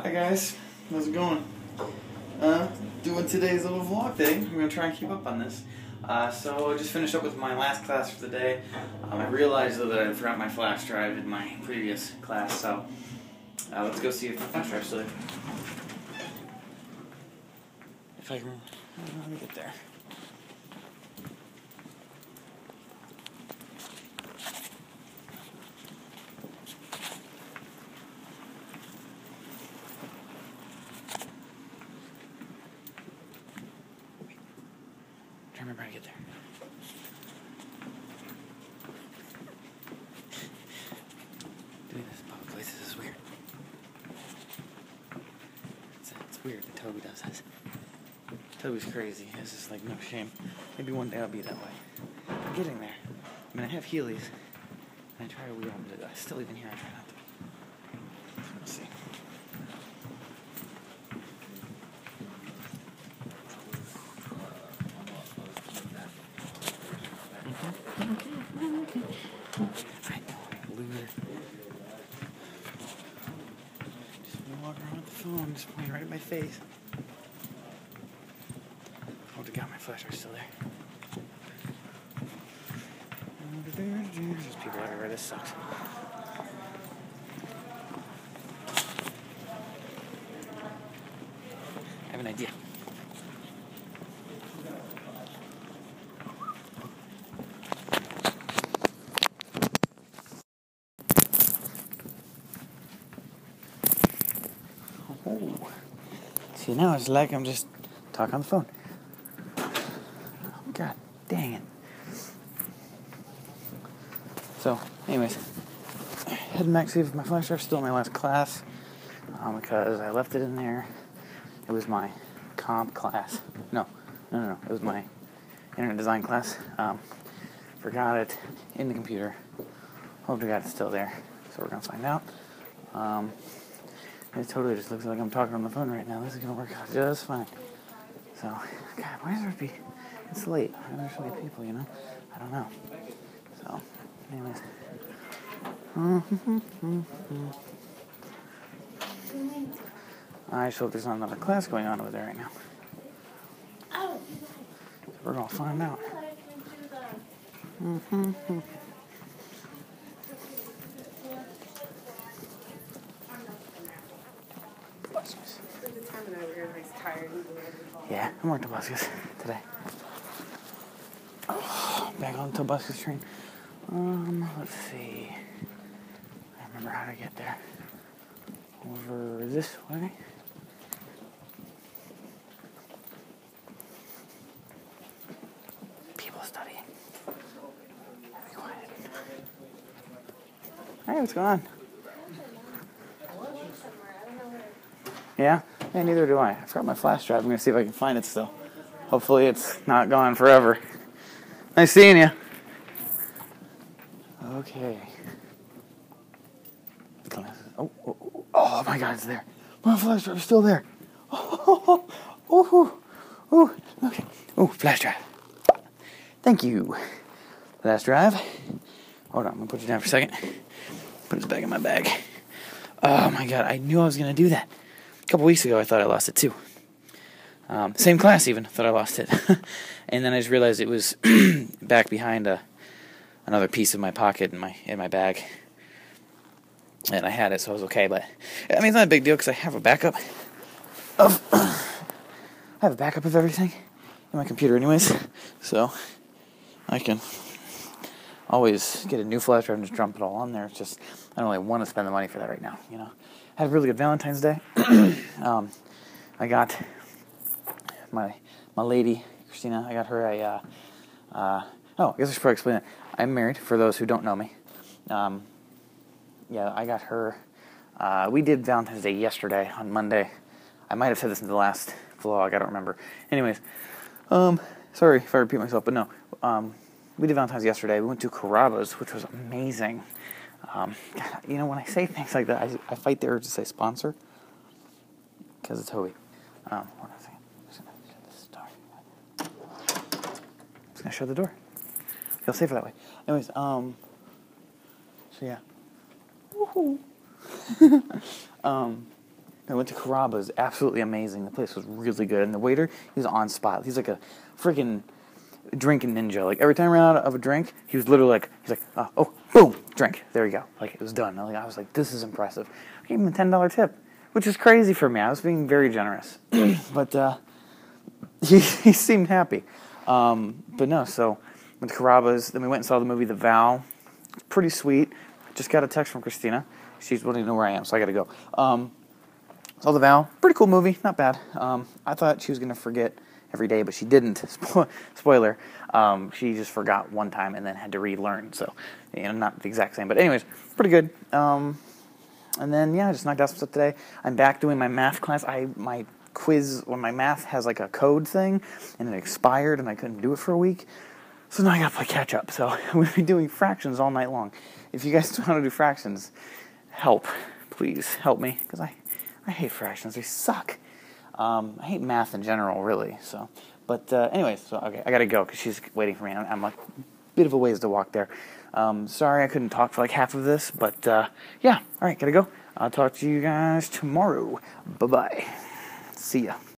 Hi guys, how's it going? Doing today's little vlog thing. I'm gonna try and keep up on this. So I just finished up with my last class for the day. I realized though that I forgot my flash drive in my previous class, so let's go see if my flash drive's still there. If I can, let me get there. I remember how to get there. Doing this in public places is weird. It's weird that Toby does this. Toby's crazy. This is like no shame. Maybe one day I'll be that way. I'm getting there. I mean, I have Heelys, and I try to wear them, but I still even here I try not to. Let's see. I know, loser. Just walking around with the phone, just pointing right at my face. Oh, the God, my flashlight's still there. There's people everywhere. This sucks. I have an idea. Oh. See, now it's like I'm just talking on the phone. God dang it. So, anyways, heading back to see if my flash drive's still in my last class, because I left it in there. It was my comp class. No. It was my internet design class. Forgot it in the computer. Hope to God it's still there. So we're going to find out. It totally just looks like I'm talking on the phone right now. This is going to work out just fine. So, God, why is there it's late. Why are there so many people, you know? I don't know. So, anyways. I just hope there's not another class going on over there right now. So we're going to find out. Yeah, I'm wearing Tobuscus today. Oh, back on the Tobuscus train. Let's see. I remember how to get there. Over this way. People studying. Be quiet. Hey, what's going on? Yeah? Hey, neither do I. I forgot my flash drive. I'm going to see if I can find it still. Hopefully it's not gone forever. Nice seeing you. Okay. Oh my God, it's there. My flash drive is still there. Okay. Oh, flash drive. Thank you. Flash drive. Hold on, I'm going to put you down for a second. Put it back in my bag. Oh my God, I knew I was going to do that. A couple weeks ago, I thought I lost it too. Same class even, thought I lost it. And then I just realized it was back behind another piece of my pocket in my bag. And I had it, so I was okay. But I mean, it's not a big deal because I have a backup of everything in my computer, anyways. So I can always get a new flash drive and just dump it all on there. It's just I don't really want to spend the money for that right now. You know, I had a really good Valentine's Day. I got my lady Christina. I got her a. I guess I should probably explain it. I'm married. For those who don't know me. Yeah, I got her. We did Valentine's Day yesterday on Monday. I might have said this in the last vlog. I don't remember. Anyways, sorry if I repeat myself, but no. We did Valentine's yesterday. We went to Carrabba's, which was amazing. You know, when I say things like that, I fight the urge to say sponsor because it's Toby. Hold on a second. I'm just gonna shut the door. Feel safer that way. Anyways, so yeah. Woohoo. I went to Carrabba's, absolutely amazing. The place was really good, and the waiter, he was on spot. He's like a freaking drinking ninja. Like, every time I ran out of a drink, he was literally like, oh, boom, drink. There you go. Like, it was done. I was like, this is impressive. I gave him a $10 tip, which is crazy for me. I was being very generous. But he seemed happy. But no, so went to Carrabba's. Then we went and saw the movie The Vow. Pretty sweet. Just got a text from Christina. She's wanting to know where I am, so I got to go. Saw The Vow. Pretty cool movie. Not bad. I thought she was going to forget every day, but she didn't. Spoiler. She just forgot one time and then had to relearn. So, not the exact same. But anyways, pretty good. And then, I just knocked out some stuff today. I'm back doing my math class. My quiz, when my math has like a code thing, and it expired, and I couldn't do it for a week. So now I got to play catch up. So we'll be doing fractions all night long. If you guys want to do fractions, please help me, because I hate fractions. They suck. I hate math in general, really. So, but anyways, so okay, I gotta go because she's waiting for me. I'm a bit of a ways to walk there. Sorry I couldn't talk for like half of this, but yeah. All right, gotta go. I'll talk to you guys tomorrow. Bye bye. See ya.